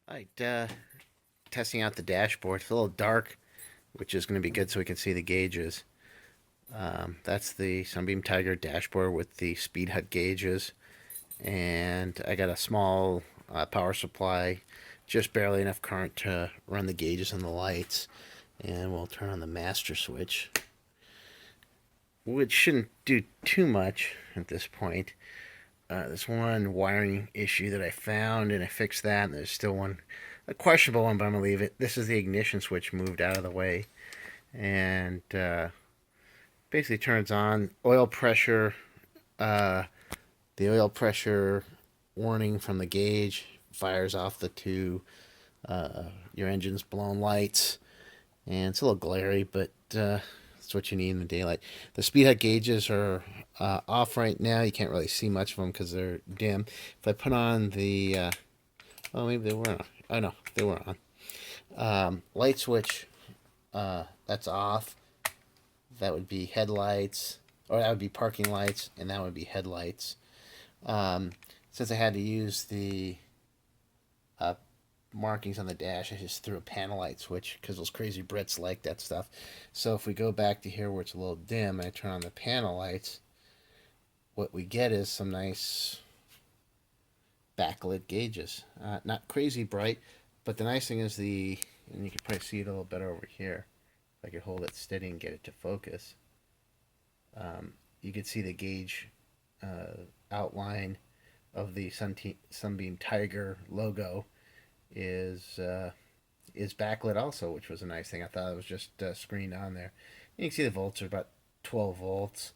Alright, testing out the dashboard. It's a little dark, which is going to be good so we can see the gauges. That's the Sunbeam Tiger dashboard with the Speedhut gauges. And I got a small power supply, just barely enough current to run the gauges and the lights. And we'll turn on the master switch, which shouldn't do too much at this point. There's one wiring issue that I found, and I fixed that. And there's still one, a questionable one, but I'm gonna leave it. This is the ignition switch moved out of the way, and basically turns on oil pressure. Uh, the oil pressure warning from the gauge fires off the two your engine's blown lights, and it's a little glary, but that's what you need in the daylight. The Speedhut gauges are off right now. You can't really see much of them because they're dim. If I put on the, oh, maybe they were on. Oh, no, they were on. Light switch, that's off. That would be headlights, or that would be parking lights, and that would be headlights. Since I had to use the markings on the dash, I just threw a panel light switch because those crazy Brits like that stuff. So if we go back to here where it's a little dim and I turn on the panel lights, what we get is some nice backlit gauges. Not crazy bright, but the nice thing is and you can probably see it a little better over here. If I could hold it steady and get it to focus, you could see the gauge outline of the Sunbeam Tiger logo is backlit also, which was a nice thing. I thought it was just screened on there. You can see the volts are about 12 volts.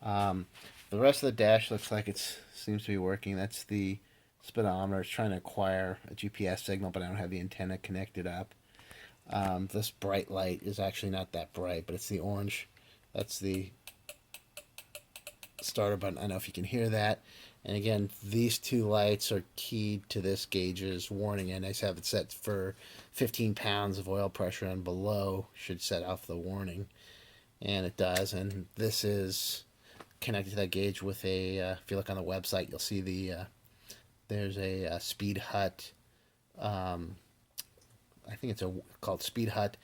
The rest of the dash looks like it seems to be working. That's the speedometer. It's trying to acquire a GPS signal, but I don't have the antenna connected up. This bright light is actually not that bright, but it's the orange. That's the starter button. I don't know if you can hear that. And again, these two lights are keyed to this gauge's warning, and I have it set for 15 pounds of oil pressure and below should set off the warning, and it does. And this is connected to that gauge with a. If you look on the website, you'll see there's a Speedhut. I think it's called Speedhut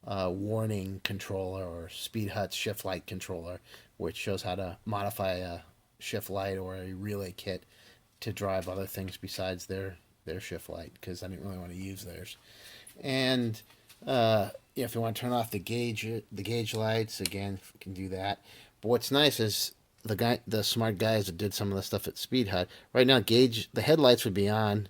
warning controller or Speedhut shift light controller, which shows how to modify a shift light or a relay kit to drive other things besides their shift light, because I didn't really want to use theirs. And if you want to turn off the gauge lights, again, you can do that. But what's nice is the smart guys that did some of the stuff at Speedhut. Right now, the headlights would be on.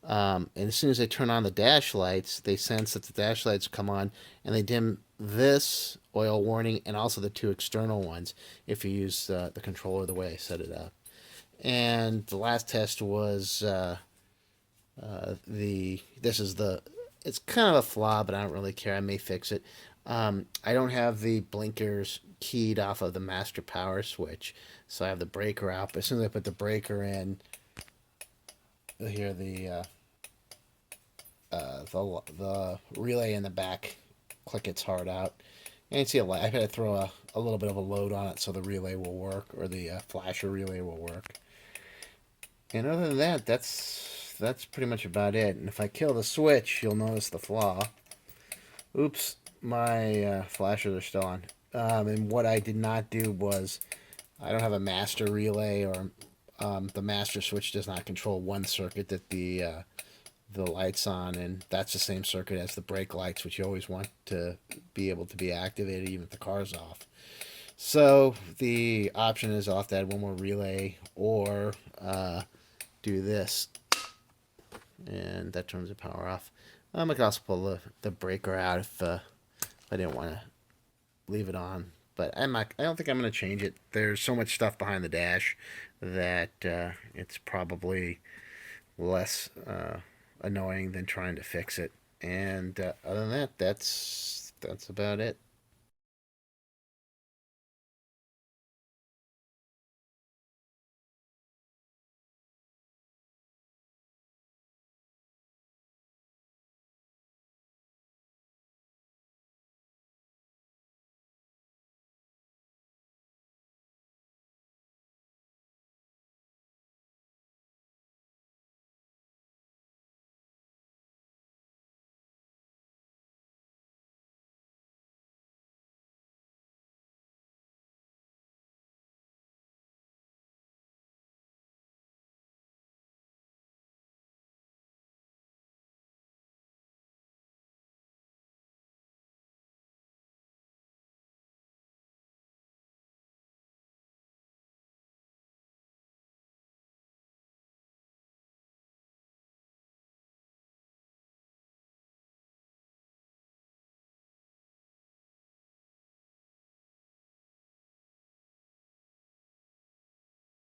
And as soon as they turn on the dash lights, they sense that the dash lights come on, and they dim this oil warning and also the two external ones if you use the controller the way I set it up. And the last test was it's kind of a flaw, but I don't really care. I may fix it. I don't have the blinkers keyed off of the master power switch, so I have the breaker out. But as soon as I put the breaker in, you'll hear the relay in the back click its heart out. And you see a light. I've had to throw a little bit of a load on it so the relay will work, or the flasher relay will work. And other than that, that's pretty much about it. And if I kill the switch, you'll notice the flaw. Oops, my flashers are still on. And what I did not do was, I don't have a master relay, or the master switch does not control one circuit that the lights on, and that's the same circuit as the brake lights, which you always want to be able to be activated even if the car's off. So the option is off to add one more relay, or do this, and that turns the power off. I could also pull the breaker out if I didn't want to leave it on. But I don't think I'm going to change it. There's so much stuff behind the dash that it's probably less annoying than trying to fix it. And other than that, that's about it.